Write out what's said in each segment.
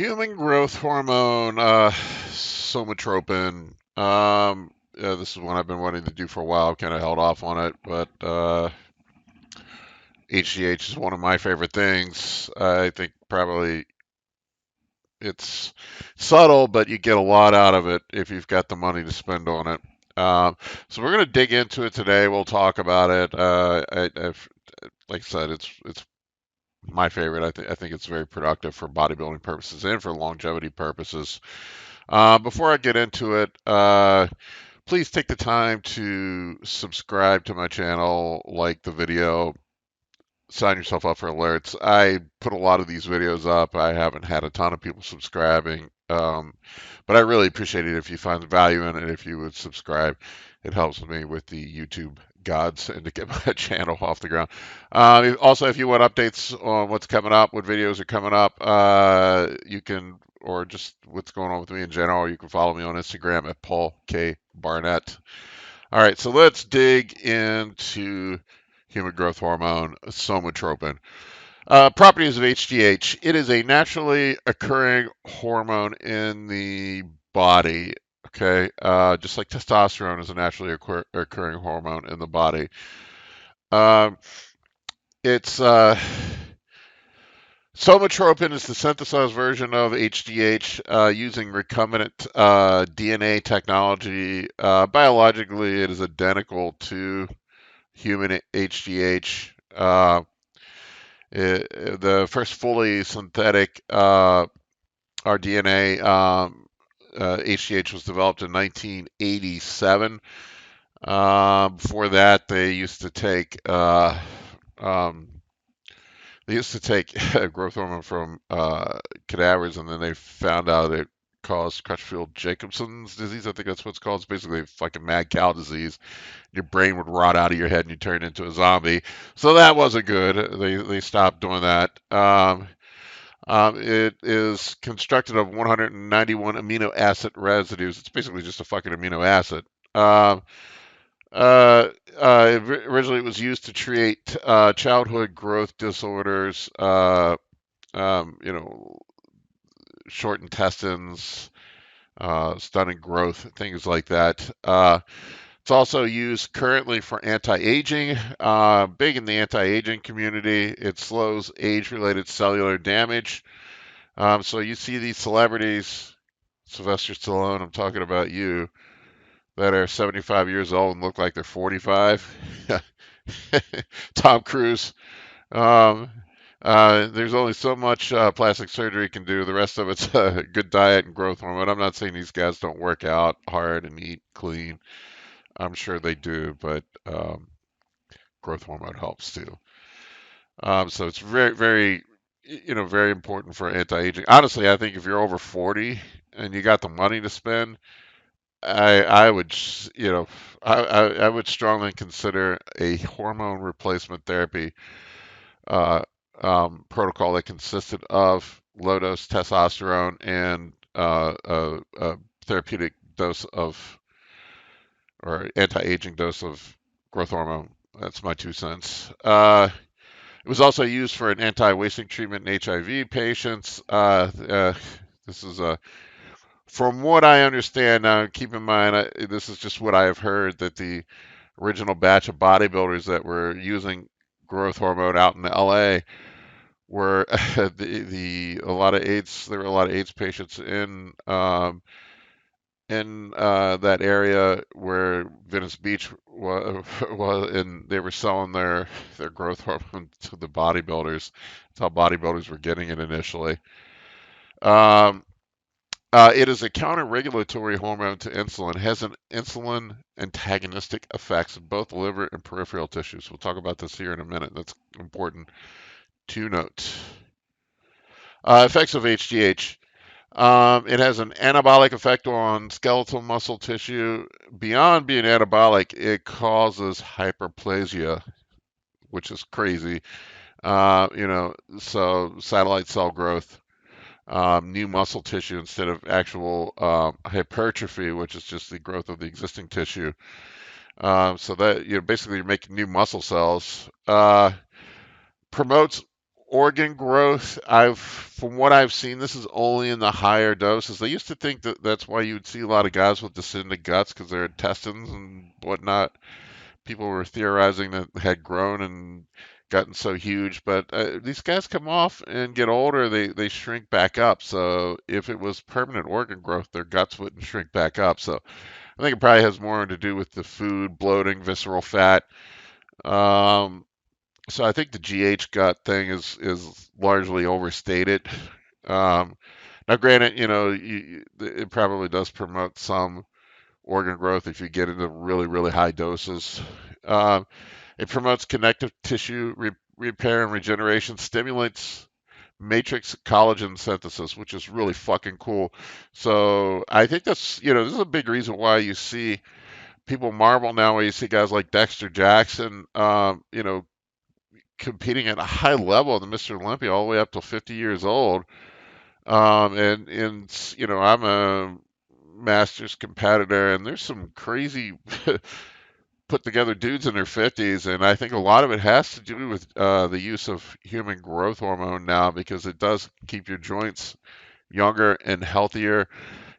Human growth hormone, somatropin. Yeah, this is one I've been wanting to do for a while. I've kind of held off on it, but HGH is one of my favorite things. I think probably it's subtle, but you get a lot out of it if you've got the money to spend on it. So we're going to dig into it today. We'll talk about it. Like I said, it's my favorite. I think it's very productive for bodybuilding purposes and for longevity purposes. Before I get into it, please take the time to subscribe to my channel, like the video, sign yourself up for alerts. I put a lot of these videos up. I haven't had a ton of people subscribing, but I really appreciate it if you find value in it. If you would subscribe, it helps me with the YouTube gods and to get my channel off the ground. Also, if you want updates on what's coming up, what videos are coming up, you can, or just what's going on with me in general, you can follow me on Instagram at Paul K. Barnett. All right, so let's dig into human growth hormone, somatropin. Properties of HGH. It is a naturally occurring hormone in the body. Okay, just like testosterone is a naturally occurring hormone in the body. Um, it's Somatropin is the synthesized version of HGH using recombinant DNA technology. Biologically, it is identical to human HGH. The first fully synthetic rDNA HGH was developed in 1987. Before that, um, they used to take growth hormone from cadavers, and then they found out it caused Crutchfield-Jacobson's disease. I think that's what it's called. It's basically fucking mad cow disease. Your brain would rot out of your head and you turn into a zombie. So that wasn't good. They stopped doing that. It is constructed of 191 amino acid residues. It's basically just a fucking amino acid. Um, Originally, it was used to treat childhood growth disorders, you know, short intestines, stunted growth, things like that. It's also used currently for anti-aging, big in the anti-aging community. It slows age-related cellular damage. So you see these celebrities, Sylvester Stallone, I'm talking about you, that are 75 years old and look like they're 45. Tom Cruise. Um, there's only so much plastic surgery can do. The rest of it's good diet and growth hormone. I'm not saying these guys don't work out hard and eat clean. I'm sure they do, but growth hormone helps too. So it's very, very, very important for anti-aging. Honestly, I think if you're over 40 and you got the money to spend, I would, I would strongly consider a hormone replacement therapy protocol that consisted of low dose testosterone and a therapeutic dose of, or anti-aging dose of growth hormone. That's my 2 cents. It was also used for an anti-wasting treatment in HIV patients. This is from what I understand. Now, keep in mind, this is just what I have heard, that the original batch of bodybuilders that were using growth hormone out in LA were the a lot of AIDS. There were a lot of AIDS patients in that area where Venice Beach was, and they were selling their growth hormone to the bodybuilders. That's how bodybuilders were getting it initially. Um, it is a counter-regulatory hormone to insulin. It has an insulin antagonistic effects in both liver and peripheral tissues. We'll talk about this here in a minute. That's important to note. Effects of HGH. It has an anabolic effect on skeletal muscle tissue. Beyond being anabolic, it causes hyperplasia, which is crazy. So satellite cell growth, new muscle tissue instead of actual hypertrophy, which is just the growth of the existing tissue. So that basically you're making new muscle cells. Promotes Organ growth, from what I've seen, this is only in the higher doses. They used to think that that's why you would see a lot of guys with descended guts because their intestines and whatnot, people were theorizing that had grown and gotten so huge. But these guys come off and get older, they shrink back up. So if it was permanent organ growth, their guts wouldn't shrink back up. So I think it probably has more to do with the food, bloating, visceral fat. Um, so I think the GH gut thing is largely overstated. Um, Now, granted, it probably does promote some organ growth if you get into really, really high doses. Um, it promotes connective tissue repair and regeneration, stimulates matrix collagen synthesis, which is really fucking cool. So I think this is a big reason why you see people marvel now when you see guys like Dexter Jackson, competing at a high level in the Mr. Olympia all the way up to 50 years old. I'm a masters competitor, and there's some crazy put together dudes in their 50s, and I think a lot of it has to do with the use of human growth hormone now because it does keep your joints younger and healthier,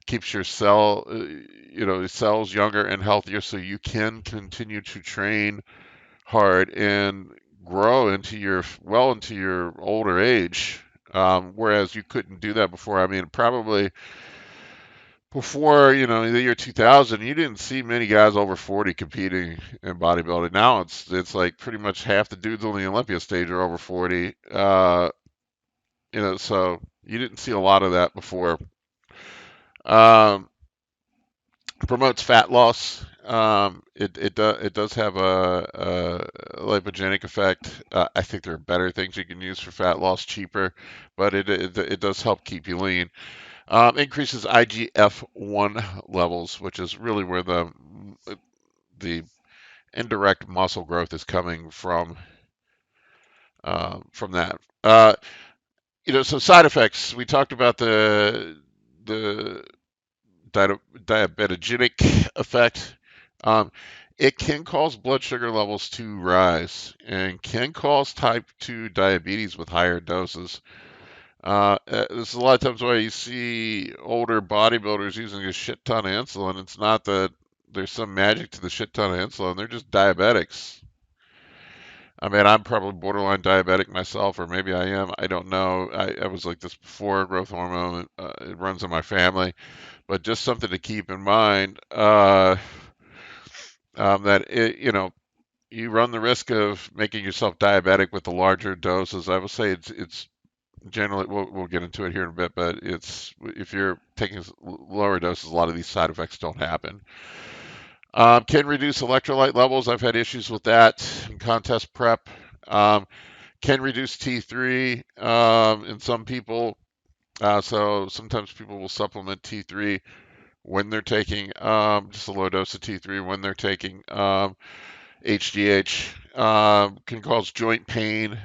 keeps your cells younger and healthier, so you can continue to train hard and grow into your older age. Whereas you couldn't do that before. I mean, probably before, the year 2000, you didn't see many guys over 40 competing in bodybuilding. Now it's like pretty much half the dudes on the Olympia stage are over 40. So you didn't see a lot of that before. Um, Promotes fat loss. It does have a lipogenic effect. I think there are better things you can use for fat loss, cheaper, but it does help keep you lean. Increases IGF-1 levels, which is really where the indirect muscle growth is coming from that. So side effects. We talked about the diabetogenic effect. Um, it can cause blood sugar levels to rise and can cause type 2 diabetes with higher doses. This is a lot of times why you see older bodybuilders using a shit ton of insulin. It's not that there's some magic to the shit ton of insulin. They're just diabetics. I mean, I'm probably borderline diabetic myself, or maybe I am. I don't know. I was like this before growth hormone. It runs in my family, but just something to keep in mind. That you run the risk of making yourself diabetic with the larger doses. I will say it's generally we'll get into it here in a bit, but it's if you're taking lower doses, a lot of these side effects don't happen. Can reduce electrolyte levels. I've had issues with that in contest prep. Um, can reduce T3 in some people. So sometimes people will supplement T3 when they're taking just a low dose of T3 when they're taking HGH. Can cause joint pain,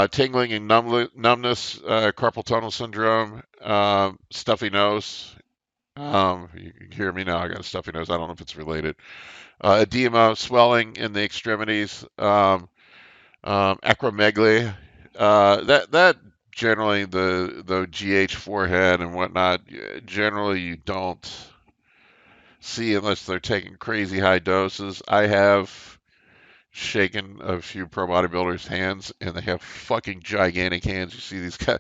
tingling and numbness, carpal tunnel syndrome, stuffy nose. You can hear me now. I got a stuffy nose. I don't know if it's related. Edema, swelling in the extremities, acromegaly. That generally the GH forehead and whatnot. Generally, you don't see unless they're taking crazy high doses. I have shaken a few pro bodybuilders' hands, and they have fucking gigantic hands. You see these guys.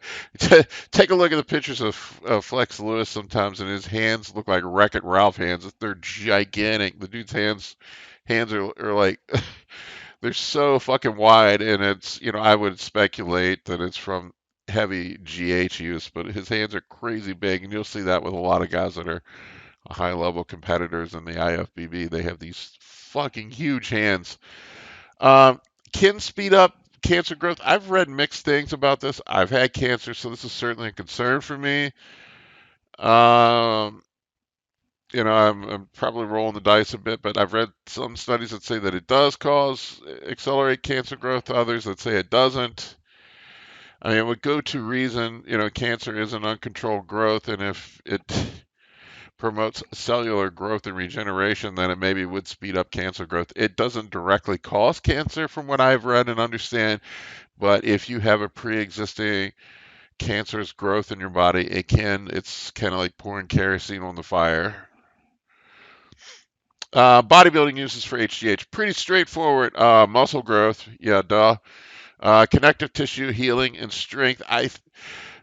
Take a look at the pictures of Flex Lewis sometimes, and his hands look like Wreck-It Ralph hands. They're gigantic. The dude's hands are like they're so fucking wide, and I would speculate that it's from heavy GH use, but his hands are crazy big, and you'll see that with a lot of guys that are high level competitors in the IFBB. They have these fucking huge hands. Um, can speed up cancer growth. I've read mixed things about this. I've had cancer, so this is certainly a concern for me. Um, I'm probably rolling the dice a bit, but I've read some studies that say that it does accelerate cancer growth, others that say it doesn't. I mean, it would go to reason, cancer is an uncontrolled growth, and if it promotes cellular growth and regeneration, then it maybe would speed up cancer growth. It doesn't directly cause cancer, from what I've read and understand, but if you have a pre-existing cancerous growth in your body, it's kind of like pouring kerosene on the fire. Bodybuilding uses for HGH, pretty straightforward. Muscle growth, yeah, duh. Connective tissue healing and strength.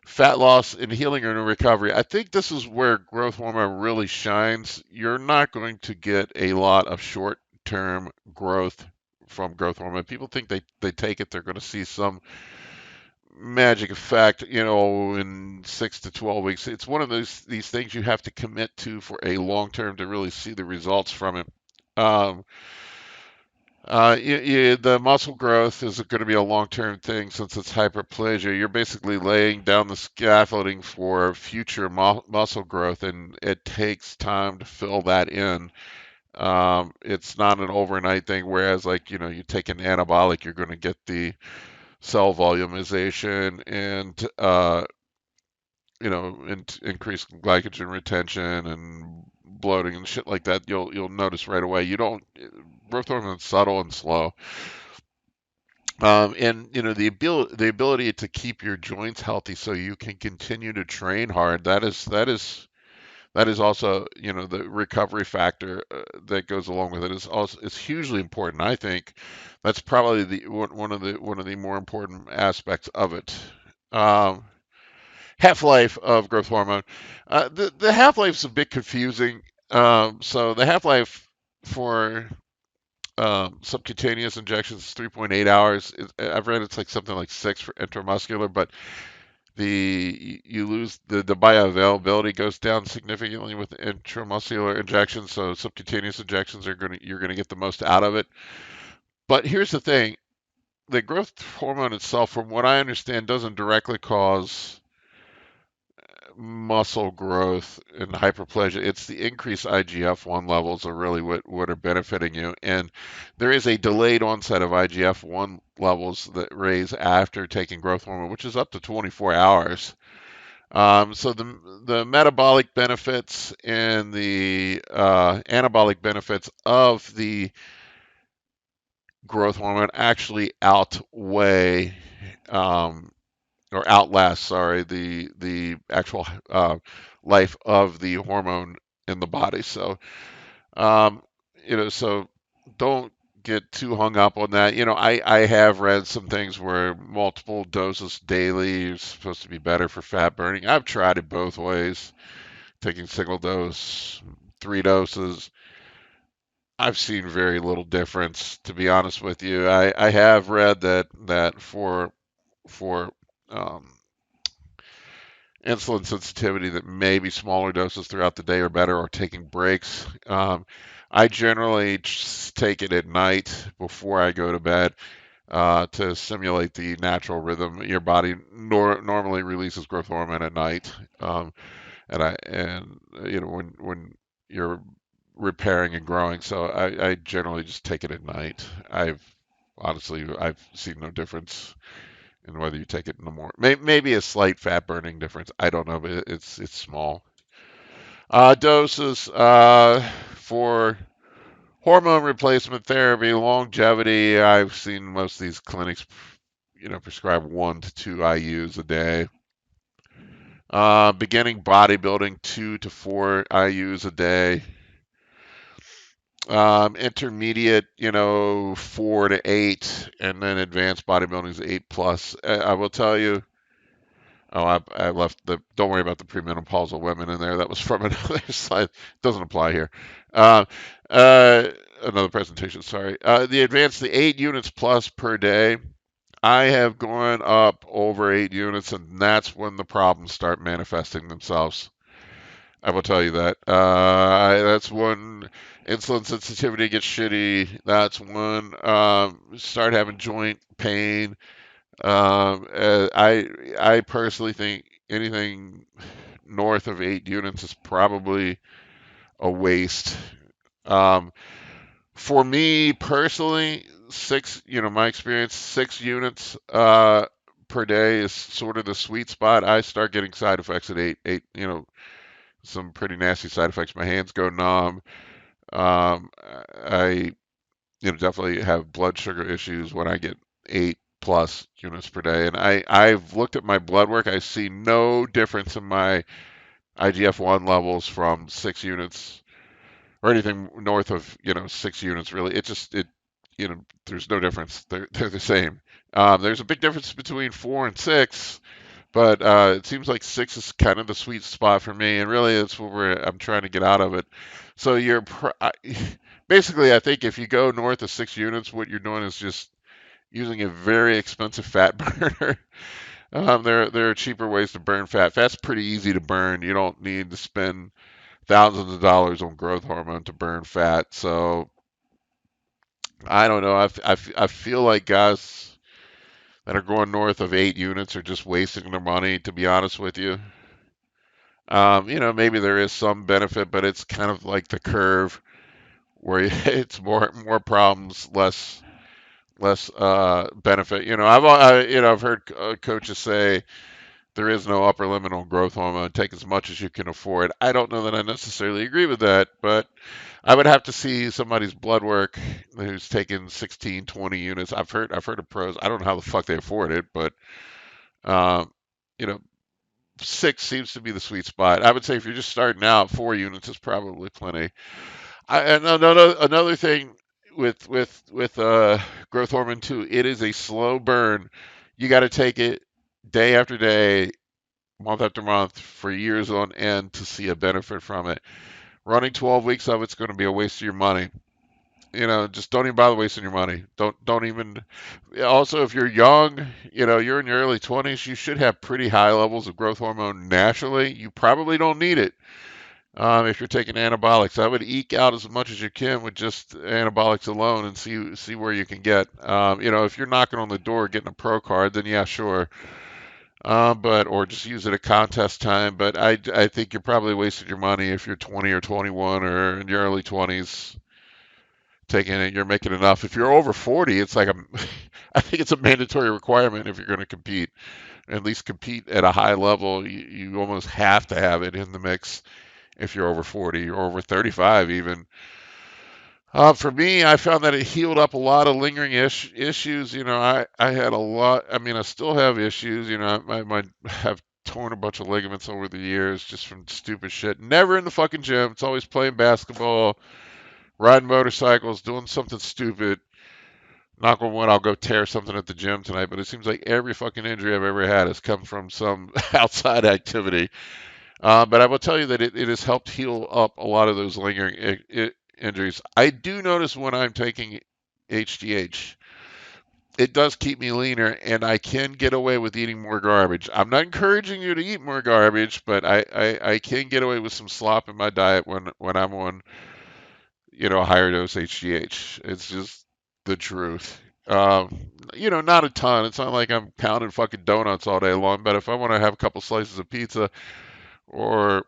Fat loss and healing and recovery. I think this is where growth hormone really shines. You're not going to get a lot of short-term growth from growth hormone. People think they take it, they're going to see some magic effect, in 6 to 12 weeks. It's one of these things you have to commit to for a long term to really see the results from it. Um, the muscle growth is going to be a long-term thing since it's hyperplasia. You're basically laying down the scaffolding for future muscle growth, and it takes time to fill that in. It's not an overnight thing. Whereas, like, you take an anabolic, you're going to get the cell volumization and increased glycogen retention and bloating and shit like that. You'll notice right away. You don't Growth hormone is subtle and slow. And the ability to keep your joints healthy so you can continue to train hard. That is also, the recovery factor that goes along with it is hugely important. I think that's probably one of the more important aspects of it. Um, Half-life of growth hormone. The half-life is a bit confusing. So the half-life for subcutaneous injections is 3.8 hours. I've read it's like something like 6 for intramuscular, but you lose the bioavailability goes down significantly with intramuscular injections. So subcutaneous injections you're gonna get the most out of it. But here's the thing: the growth hormone itself, from what I understand, doesn't directly cause muscle growth and hyperplasia. It's the increased IGF-1 levels are really what are benefiting you. And there is a delayed onset of IGF-1 levels that raise after taking growth hormone, which is up to 24 hours. So the metabolic benefits and the anabolic benefits of the growth hormone actually outweigh or outlast, sorry, the actual life of the hormone in the body. So, um, so don't get too hung up on that. I have read some things where multiple doses daily is supposed to be better for fat burning. I've tried it both ways, taking single dose, 3 doses. I've seen very little difference, to be honest with you. I have read that for um, insulin sensitivity, that maybe smaller doses throughout the day are better, or taking breaks. I generally take it at night before I go to bed to simulate the natural rhythm. Your body normally releases growth hormone at night, and when you're repairing and growing. So I generally just take it at night. I've seen no difference and whether you take it in the morning. Maybe a slight fat burning difference. I don't know, but it's small. Doses for hormone replacement therapy, longevity. I've seen most of these clinics, prescribe 1 to 2 IUs a day. Beginning bodybuilding, 2 to 4 IUs a day. Intermediate, 4 to 8, and then advanced bodybuilding is 8 plus. I will tell you. Oh, I left the. Don't worry about the premenopausal women in there. That was from another slide. Doesn't apply here. Uh, uh, Another presentation. Sorry. The 8 units plus per day. I have gone up over 8 units, and that's when the problems start manifesting themselves. I will tell you that. That's when insulin sensitivity gets shitty. That's when start having joint pain. I personally think anything north of 8 units is probably a waste. Um, for me personally, my experience, 6 units per day is sort of the sweet spot. I start getting side effects at eight. some pretty nasty side effects. My hands go numb. Um, I definitely have blood sugar issues when I get 8+ units per day. And I've looked at my blood work. I see no difference in my IGF-1 levels from 6 units or anything north of 6 units. Really, there's no difference. They're the same. There's a big difference between 4 and 6, but it seems like 6 is kind of the sweet spot for me, and really that's where I'm trying to get out of it. So basically, I think if you go north of 6 units, what you're doing is just using a very expensive fat burner. There are cheaper ways to burn fat. Fat's pretty easy to burn. You don't need to spend thousands of dollars on growth hormone to burn fat. So I don't know. I feel like guys that are going north of 8 units are just wasting their money, to be honest with you. Maybe there is some benefit, but it's kind of like the curve where it's more problems, less benefit. I've heard coaches say there is no upper limit on growth hormone. Take as much as you can afford. I don't know that I necessarily agree with that, but I would have to see somebody's blood work who's taken 16, 20 units. I've heard of pros. I don't know how the fuck they afford it, but um, you know, 6 seems to be the sweet spot. I would say if you're just starting out, 4 units is probably plenty. And another thing with growth hormone too, it is a slow burn. You got to take it day after day, month after month, for years on end to see a benefit from it. Running 12 weeks of it's going to be a waste of your money. Just don't even bother wasting your money. Don't even. Also, if you're young, you're in your early 20s, you should have pretty high levels of growth hormone naturally. You probably don't need it. If you're taking anabolics, I would eke out as much as you can with just anabolics alone and see where you can get. If you're knocking on the door getting a pro card, then yeah, sure. But or just use it at contest time. But I think you're probably wasting your money if you're 20 or 21 or in your early 20s taking it. You're making enough. If you're over 40, it's like I think it's a mandatory requirement if you're going to compete. At least compete at a high level. You almost have to have it in the mix if you're over 40 or over 35 even. For me, I found that it healed up a lot of lingering issues. I had a lot. I mean, I still have issues. I have torn a bunch of ligaments over the years just from stupid shit. Never in the fucking gym. It's always playing basketball, riding motorcycles, doing something stupid. Knock on wood, I'll go tear something at the gym tonight. But it seems like every fucking injury I've ever had has come from some outside activity. But I will tell you that it has helped heal up a lot of those lingering injuries. I do notice when I'm taking HGH, it does keep me leaner, and I can get away with eating more garbage. I'm not encouraging you to eat more garbage, but I can get away with some slop in my diet when I'm on, a higher dose HGH. It's just the truth. Not a ton. It's not like I'm pounding fucking donuts all day long, but if I want to have a couple slices of pizza or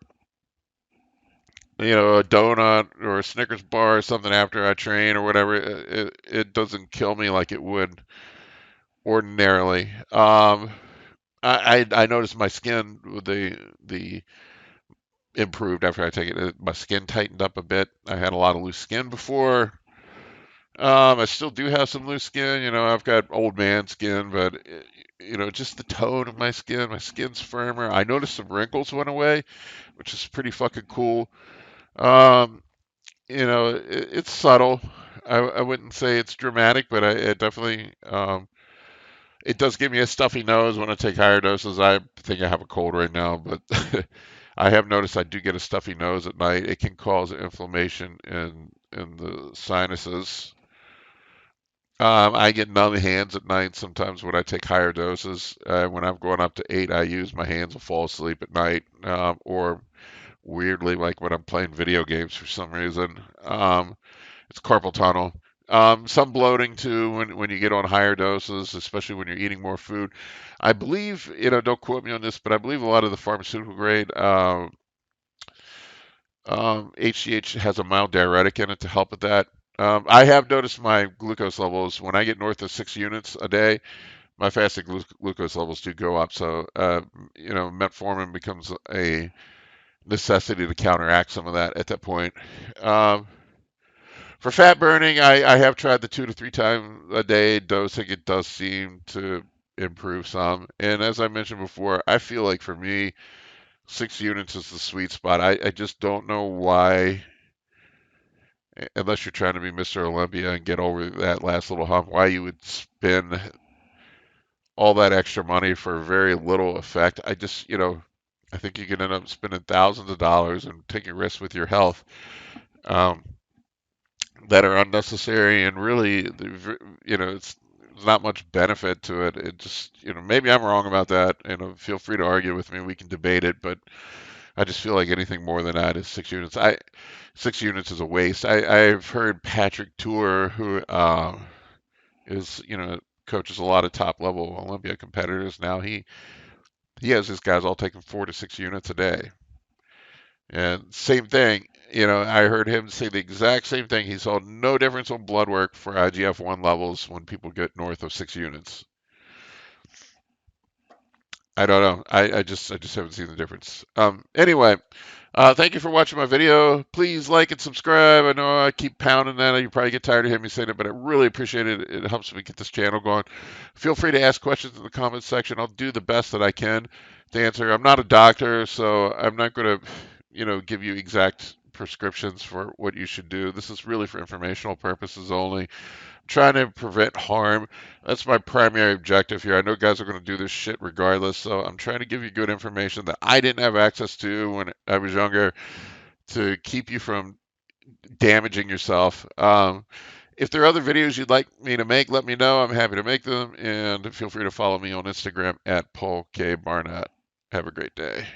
a donut or a Snickers bar or something after I train or whatever, it doesn't kill me like it would ordinarily. I noticed my skin with the improved after I take it. My skin tightened up a bit. I had a lot of loose skin before. I still do have some loose skin. I've got old man skin, but just the tone of my skin. My skin's firmer. I noticed some wrinkles went away, which is pretty fucking cool. Um, it's subtle. I wouldn't say it's dramatic, but it definitely it does give me a stuffy nose when I take higher doses. I think I have a cold right now, but I have noticed I do get a stuffy nose at night. It can cause inflammation in the sinuses. I get numb hands at night sometimes when I take higher doses. When I'm going up to 8, I use my hands to fall asleep at night, or weirdly, like when I'm playing video games for some reason. It's carpal tunnel. Some bloating too when you get on higher doses, especially when you're eating more food. I believe, don't quote me on this, but I believe a lot of the pharmaceutical grade HGH has a mild diuretic in it to help with that. I have noticed my glucose levels when I get north of 6 units a day. My fasting glucose levels do go up. So, metformin becomes a necessity to counteract some of that at that point. Um, for fat burning, I have tried the 2 to 3 times a day dosing. It does seem to improve some. And as I mentioned before, I feel like for me, 6 units is the sweet spot. I just don't know why, unless you're trying to be Mr. Olympia and get over that last little hump, why you would spend all that extra money for very little effect. I just, I think you can end up spending thousands of dollars and taking risks with your health um, that are unnecessary and really, it's there's not much benefit to it. It just, maybe I'm wrong about that. Feel free to argue with me. We can debate it, but I just feel like anything more than that is 6 units. 6 units is a waste. I've heard Patrick Tour, who is, coaches a lot of top level Olympia competitors now. He has his guys all taking 4 to 6 units a day. And same thing, I heard him say the exact same thing. He saw no difference on blood work for IGF-1 levels when people get north of 6 units. I don't know. I just haven't seen the difference. Anyway, thank you for watching my video. Please like and subscribe. I know I keep pounding that. You probably get tired of hearing me saying it, but I really appreciate it. It helps me get this channel going. Feel free to ask questions in the comments section. I'll do the best that I can to answer. I'm not a doctor, so I'm not going to, give you exact prescriptions for what you should do. This is really for informational purposes only, trying to prevent harm. That's my primary objective here. I know guys are going to do this shit regardless, so I'm trying to give you good information that I didn't have access to when I was younger to keep you from damaging yourself. If there are other videos you'd like me to make, let me know. I'm happy to make them, and feel free to follow me on Instagram at Paul K. Barnett. Have a great day.